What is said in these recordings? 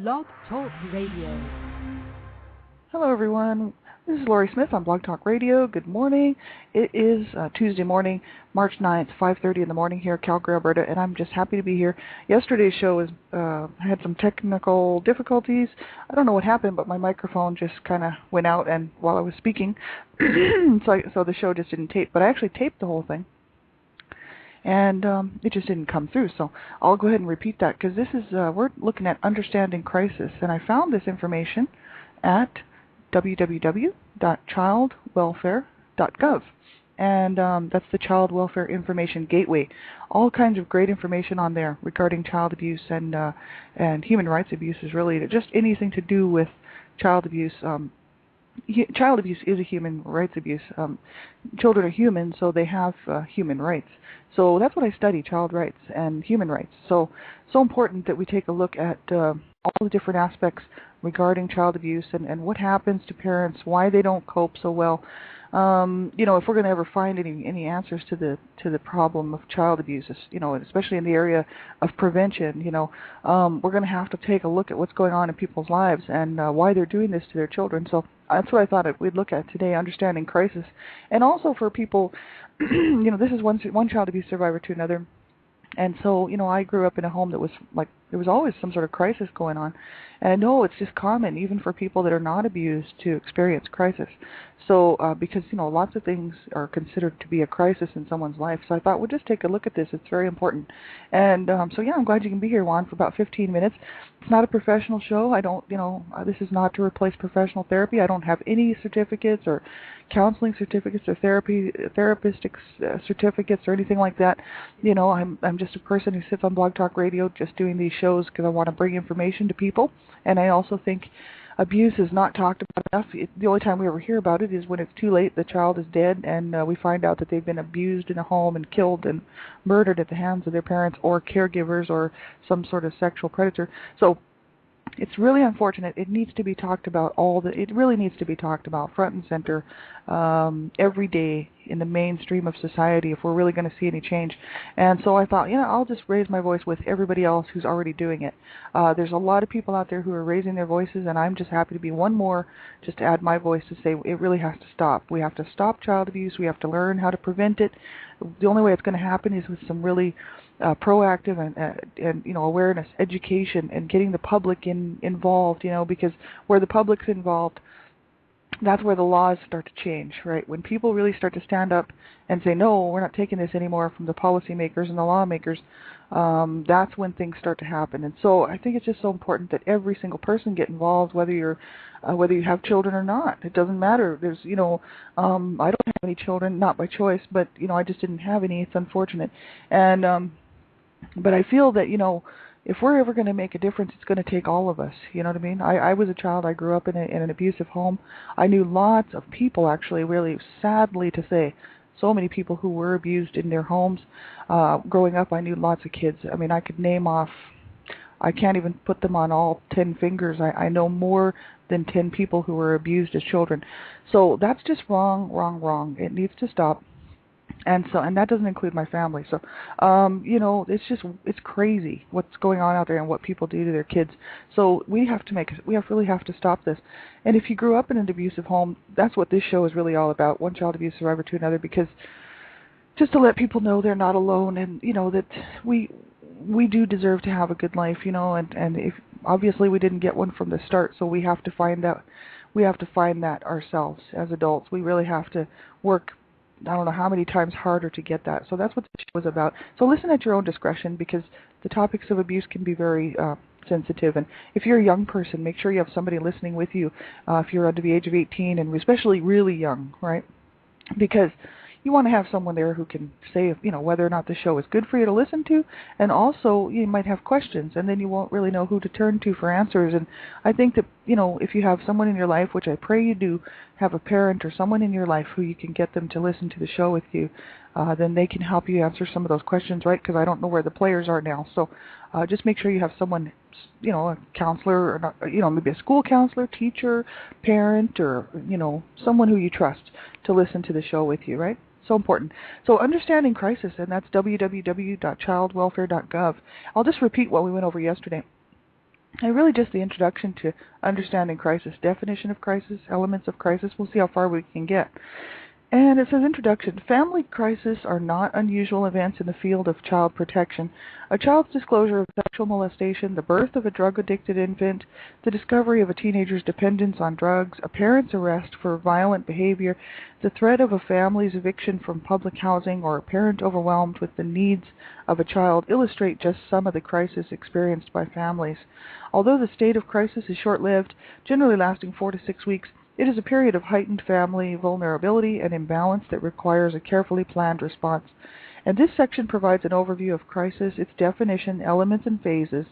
Blog Talk Radio. Hello, everyone. This is Lori Smith on Blog Talk Radio. Good morning. It is Tuesday morning, March 9th, 5:30 in the morning here in Calgary, Alberta, and I'm just happy to be here. Yesterday's show was had some technical difficulties. I don't know what happened, but my microphone just kind of went out, and while I was speaking, so the show just didn't tape. But I actually taped the whole thing, and it just didn't come through. So I'll go ahead and repeat that because this is we're looking at understanding crisis, and I found this information at www.childwelfare.gov, and that's the Child Welfare Information Gateway. All kinds of great information on there regarding child abuse and human rights abuses, really, just anything to do with child abuse. Child abuse is a human rights abuse. Children are human, so they have human rights. So that's what I study, child rights and human rights. So important that we take a look at all the different aspects regarding child abuse and what happens to parents, why they don't cope so well. If we're going to ever find any answers to the problem of child abuse, especially in the area of prevention, we're going to have to take a look at what's going on in people's lives and why they're doing this to their children. So that's what I thought we'd look at today, understanding crisis, and also for people, this is one child abuse survivor to another. And so, I grew up in a home that was like, there was always some sort of crisis going on. And I know it's just common, even for people that are not abused, to experience crisis. So, because, lots of things are considered to be a crisis in someone's life. So I thought we'll just take a look at this. It's very important. And I'm glad you can be here, Juan, for about 15 minutes. It's not a professional show. I don't, this is not to replace professional therapy. I don't have any certificates or counseling certificates or therapeutic certificates or anything like that. I'm just a person who sits on Blog Talk Radio just doing these shows because I want to bring information to people. And I also think abuse is not talked about enough. The only time we ever hear about it is when it's too late, the child is dead, and we find out that they've been abused in a home and killed and murdered at the hands of their parents or caregivers or some sort of sexual predator. So it's really unfortunate. It needs to be talked about it really needs to be talked about front and center every day in the mainstream of society if we're really going to see any change. And so I thought, I'll just raise my voice with everybody else who's already doing it. There's a lot of people out there who are raising their voices, and I'm just happy to be one more, just to add my voice to say it really has to stop. We have to stop child abuse. We have to learn how to prevent it. The only way it's going to happen is with some really proactive and awareness, education, and getting the public involved. Because where the public's involved, that's where the laws start to change, right? When people really start to stand up and say, no, we're not taking this anymore from the policymakers and the lawmakers, that's when things start to happen. And so I think it's just so important that every single person get involved, whether you have children or not. It doesn't matter. There's, I don't have any children, not by choice, but, I just didn't have any. It's unfortunate. And but I feel that, if we're ever going to make a difference, it's going to take all of us. You know what I mean? I was a child. I grew up in an abusive home. I knew lots of people, actually, really sadly to say, so many people who were abused in their homes. Growing up, I knew lots of kids. I mean, I could name off, I can't even put them on all 10 fingers. I know more than 10 people who were abused as children. So that's just wrong. It needs to stop. And that doesn't include my family. So, it's crazy what's going on out there and what people do to their kids. So we really have to stop this. And if you grew up in an abusive home, that's what this show is really all about. One child abuse survivor to another, because just to let people know they're not alone, and that we do deserve to have a good life, and if obviously we didn't get one from the start, so we have to find that ourselves as adults. We really have to work, I don't know how many times harder to get that. So that's what this show is about. So listen at your own discretion, because the topics of abuse can be very sensitive. And if you're a young person, make sure you have somebody listening with you. If you're under the age of 18, and especially really young, right? Because you want to have someone there who can say, whether or not the show is good for you to listen to, and also you might have questions, and then you won't really know who to turn to for answers. And I think that, if you have someone in your life, which I pray you do, have a parent or someone in your life who you can get them to listen to the show with you, then they can help you answer some of those questions, right? Because I don't know where the players are now. So just make sure you have someone, a counselor, or not, maybe a school counselor, teacher, parent, or, someone who you trust to listen to the show with you, right? So important. So understanding crisis, and that's www.childwelfare.gov. I'll just repeat what we went over yesterday. and really just the introduction to understanding crisis, definition of crisis, elements of crisis. We'll see how far we can get. And it says, introduction, family crises are not unusual events in the field of child protection. A child's disclosure of sexual molestation, the birth of a drug-addicted infant, the discovery of a teenager's dependence on drugs, a parent's arrest for violent behavior, the threat of a family's eviction from public housing, or a parent overwhelmed with the needs of a child illustrate just some of the crises experienced by families. Although the state of crisis is short-lived, generally lasting 4 to 6 weeks, it is a period of heightened family vulnerability and imbalance that requires a carefully planned response. And this section provides an overview of crisis, its definition, elements, and phases.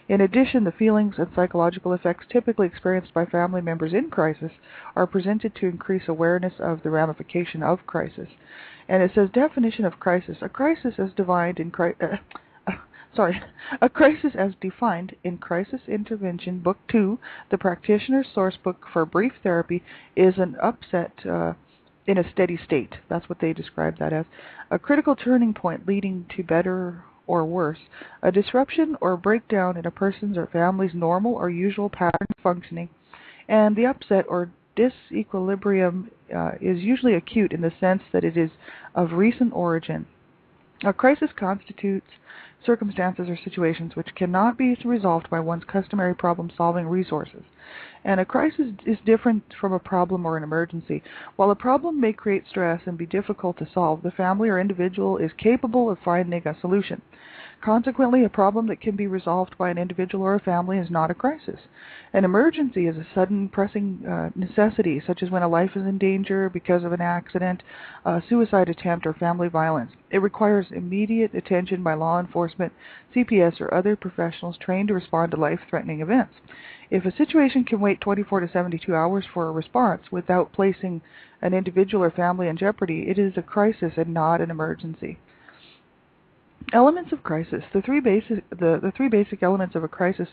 In addition, the feelings and psychological effects typically experienced by family members in crisis are presented to increase awareness of the ramification of crisis. And it says, definition of crisis. A crisis as defined in A crisis as defined in Crisis Intervention, Book 2, the Practitioner's Source Book for Brief Therapy, is an upset in a steady state. That's what they describe that as. A critical turning point leading to better or worse. A disruption or breakdown in a person's or family's normal or usual pattern of functioning. And the upset or disequilibrium is usually acute in the sense that it is of recent origin. A crisis constitutes circumstances or situations which cannot be resolved by one's customary problem-solving resources. And a crisis is different from a problem or an emergency. While a problem may create stress and be difficult to solve, the family or individual is capable of finding a solution. Consequently, a problem that can be resolved by an individual or a family is not a crisis. An emergency is a sudden pressing necessity, such as when a life is in danger because of an accident, a suicide attempt, or family violence. It requires immediate attention by law enforcement, CPS, or other professionals trained to respond to life-threatening events. If a situation can wait 24 to 72 hours for a response without placing an individual or family in jeopardy, it is a crisis and not an emergency. Elements of crisis. The three basic elements of a crisis: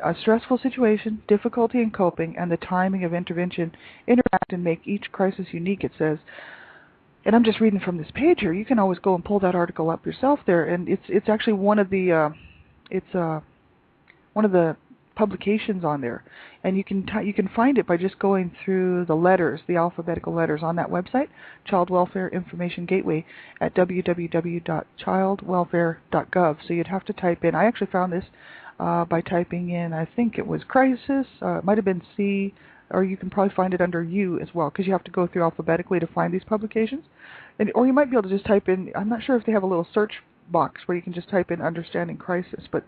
a stressful situation, difficulty in coping, and the timing of intervention interact and make each crisis unique, it says. And I'm just reading from this page here. You can always go and pull that article up yourself there, and it's actually one of the publications on there, and you can find it by just going through the letters, the alphabetical letters on that website, Child Welfare Information Gateway, at www.childwelfare.gov. So you'd have to type in. I actually found this by typing in, I think it was crisis. It might have been C, or you can probably find it under U as well, because you have to go through alphabetically to find these publications. Or you might be able to just type in. I'm not sure if they have a little search box where you can just type in Understanding Crisis, but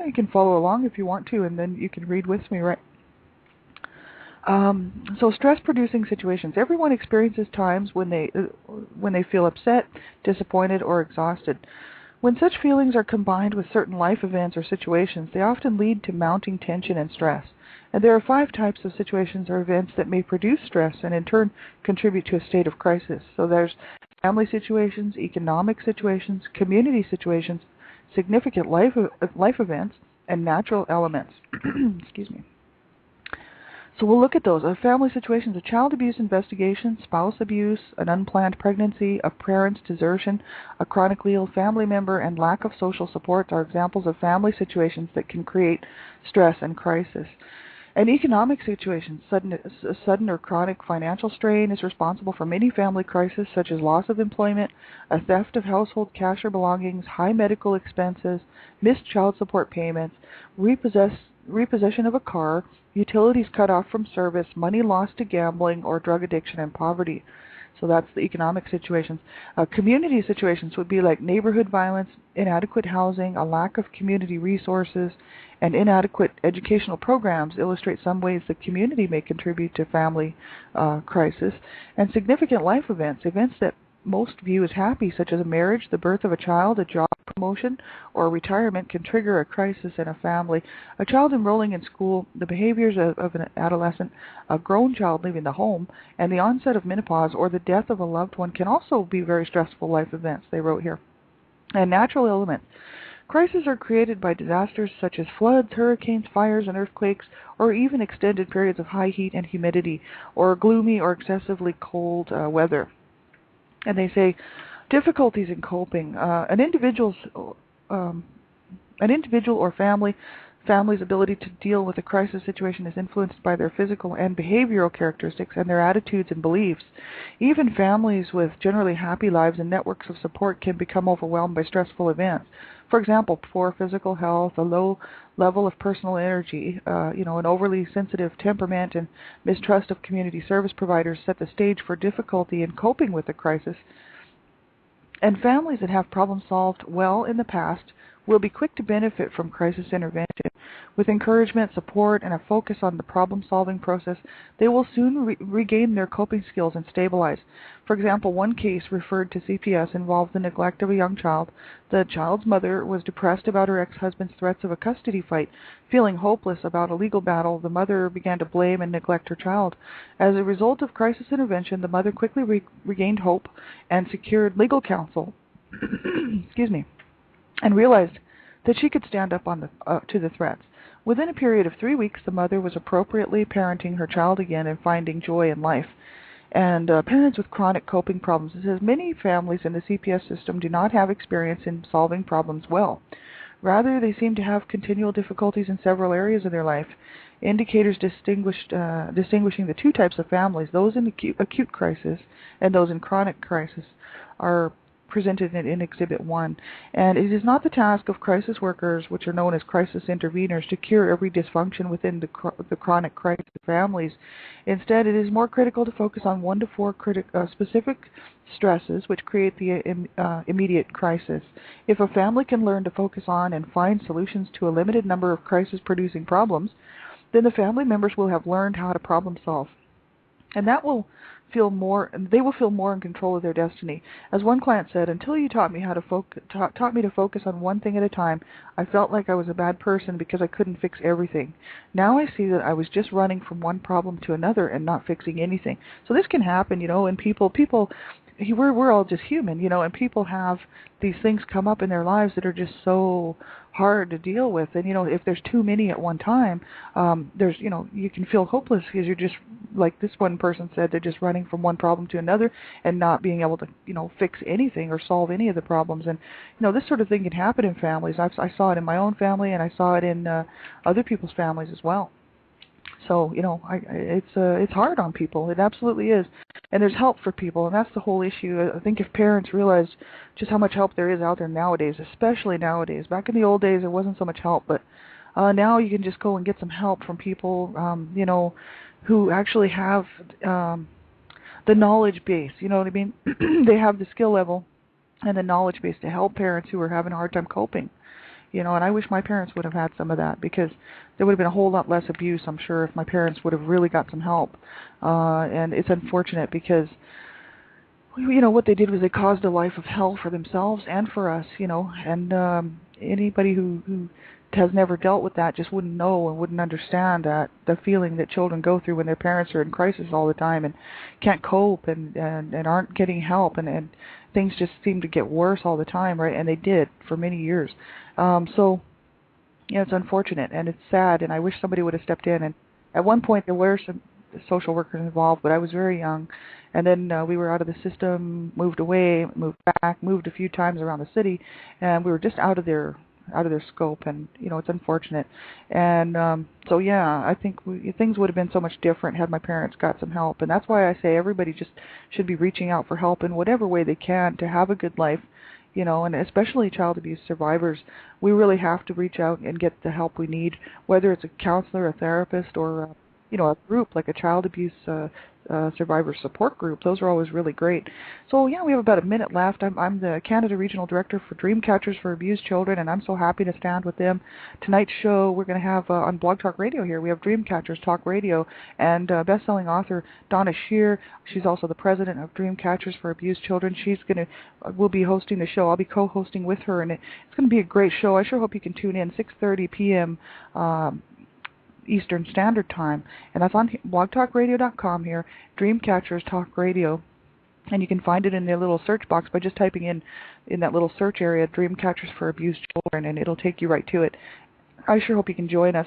you can follow along if you want to, and then you can read with me, right? So stress-producing situations. Everyone experiences times when they feel upset, disappointed, or exhausted. When such feelings are combined with certain life events or situations, they often lead to mounting tension and stress. And there are 5 types of situations or events that may produce stress and in turn contribute to a state of crisis. So there's family situations, economic situations, community situations, significant life events, and natural elements. Excuse me. So we'll look at those. Family situations: a child abuse investigation, spouse abuse, an unplanned pregnancy, a parent's desertion, a chronically ill family member, and lack of social support are examples of family situations that can create stress and crisis. An economic situation: sudden or chronic financial strain is responsible for many family crises, such as loss of employment, a theft of household cash or belongings, high medical expenses, missed child support payments, repossession of a car, utilities cut off from service, money lost to gambling, or drug addiction and poverty. So that's the economic situations. Community situations would be like neighborhood violence, inadequate housing, a lack of community resources, and inadequate educational programs illustrate some ways the community may contribute to family crisis. And significant life events that most view as happy, such as a marriage, the birth of a child, a job promotion, or retirement, can trigger a crisis in a family. A child enrolling in school, the behaviors of an adolescent, a grown child leaving the home, and the onset of menopause or the death of a loved one can also be very stressful life events, they wrote here. And natural elements. Crises are created by disasters such as floods, hurricanes, fires, and earthquakes, or even extended periods of high heat and humidity, or gloomy or excessively cold weather. And they say difficulties in coping. An individual or family Families' ability to deal with a crisis situation is influenced by their physical and behavioral characteristics and their attitudes and beliefs. Even families with generally happy lives and networks of support can become overwhelmed by stressful events. For example, poor physical health, a low level of personal energy, an overly sensitive temperament, and mistrust of community service providers set the stage for difficulty in coping with the crisis. And families that have problems solved well in the past will be quick to benefit from crisis intervention. With encouragement, support, and a focus on the problem-solving process, they will soon regain their coping skills and stabilize. For example, one case referred to CPS involved the neglect of a young child. The child's mother was depressed about her ex-husband's threats of a custody fight. Feeling hopeless about a legal battle, the mother began to blame and neglect her child. As a result of crisis intervention, the mother quickly regained hope and secured legal counsel. Excuse me. And realized that she could stand up to the threats. Within a period of 3 weeks, the mother was appropriately parenting her child again and finding joy in life. And parents with chronic coping problems, it says many families in the CPS system do not have experience in solving problems well. Rather, they seem to have continual difficulties in several areas of their life. Indicators distinguishing the two types of families, those in acute crisis and those in chronic crisis, are presented in Exhibit 1. And it is not the task of crisis workers, which are known as crisis interveners, to cure every dysfunction within the chronic crisis families. Instead, it is more critical to focus on 1 to 4 specific stresses which create the immediate crisis. If a family can learn to focus on and find solutions to a limited number of crisis-producing problems, then the family members will have learned how to problem solve. And they will feel more in control of their destiny. As one client said, "Until you taught me to focus on one thing at a time, I felt like I was a bad person because I couldn't fix everything. Now I see that I was just running from one problem to another and not fixing anything." So this can happen, and we're all just human, and people have these things come up in their lives that are just so hard to deal with. And, if there's too many at one time, you can feel hopeless because you're just, like this one person said, they're just running from one problem to another and not being able to, fix anything or solve any of the problems. And, this sort of thing can happen in families. I saw it in my own family, and I saw it in other people's families as well. So, it's hard on people. It absolutely is. And there's help for people, and that's the whole issue. I think if parents realized just how much help there is out there nowadays, especially nowadays. Back in the old days, there wasn't so much help, but now you can just go and get some help from people, who actually have the knowledge base. You know what I mean? They have the skill level and the knowledge base to help parents who are having a hard time coping. And I wish my parents would have had some of that, because there would have been a whole lot less abuse, I'm sure, if my parents would have really got some help. And it's unfortunate because, what they did was they caused a life of hell for themselves and for us, and anybody who has never dealt with that just wouldn't know and wouldn't understand that the feeling that children go through when their parents are in crisis all the time and can't cope and aren't getting help, and things just seem to get worse all the time, right? And they did for many years. So, it's unfortunate and it's sad, and I wish somebody would have stepped in. And at one point there were some social workers involved, but I was very young. And then we were out of the system, moved away, moved back, moved a few times around the city, and we were just out of their scope, and it's unfortunate. And so I think things would have been so much different had my parents got some help. And that's why I say everybody just should be reaching out for help in whatever way they can to have a good life, and especially child abuse survivors. We really have to reach out and get the help we need, whether it's a counselor, a therapist, or a group like a child abuse survivor support group. Those are always really great. So we have about a minute left. I'm the Canada Regional Director for Dreamcatchers for Abused Children, and I'm so happy to stand with them. Tonight's show we're going to have on Blog Talk Radio here. We have Dreamcatchers Talk Radio, and best-selling author Donna Shear. She's also the president of Dreamcatchers for Abused Children. We'll be hosting the show. I'll be co-hosting with her, and it's going to be a great show. I sure hope you can tune in. 6:30 p.m. Eastern Standard Time, and that's on blogtalkradio.com here, Dreamcatchers Talk Radio, and you can find it in the little search box by just typing in that little search area, Dreamcatchers for Abused Children, and it'll take you right to it. I sure hope you can join us,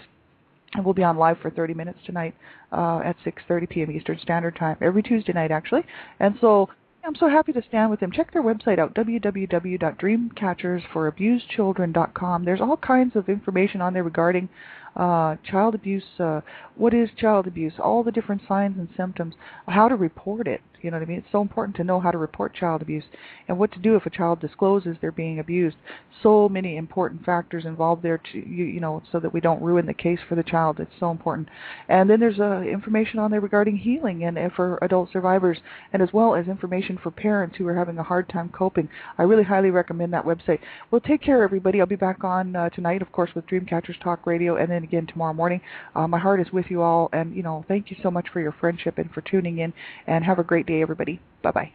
and we'll be on live for 30 minutes tonight at 6:30 p.m. Eastern Standard Time, every Tuesday night, actually. And so, I'm so happy to stand with them. Check their website out, www.dreamcatchersforabusedchildren.com. There's all kinds of information on there regarding child abuse, what is child abuse, all the different signs and symptoms, how to report it. You know what I mean? It's so important to know how to report child abuse and what to do if a child discloses they're being abused. So many important factors involved there to so that we don't ruin the case for the child. It's so important. And then there's information on there regarding healing and for adult survivors, and as well as information for parents who are having a hard time coping. I really highly recommend that website. Well, take care, everybody. I'll be back on tonight, of course, with Dreamcatchers Talk Radio, and then again tomorrow morning. My heart is with you all, and thank you so much for your friendship and for tuning in, and have a great day, everybody. Bye-bye.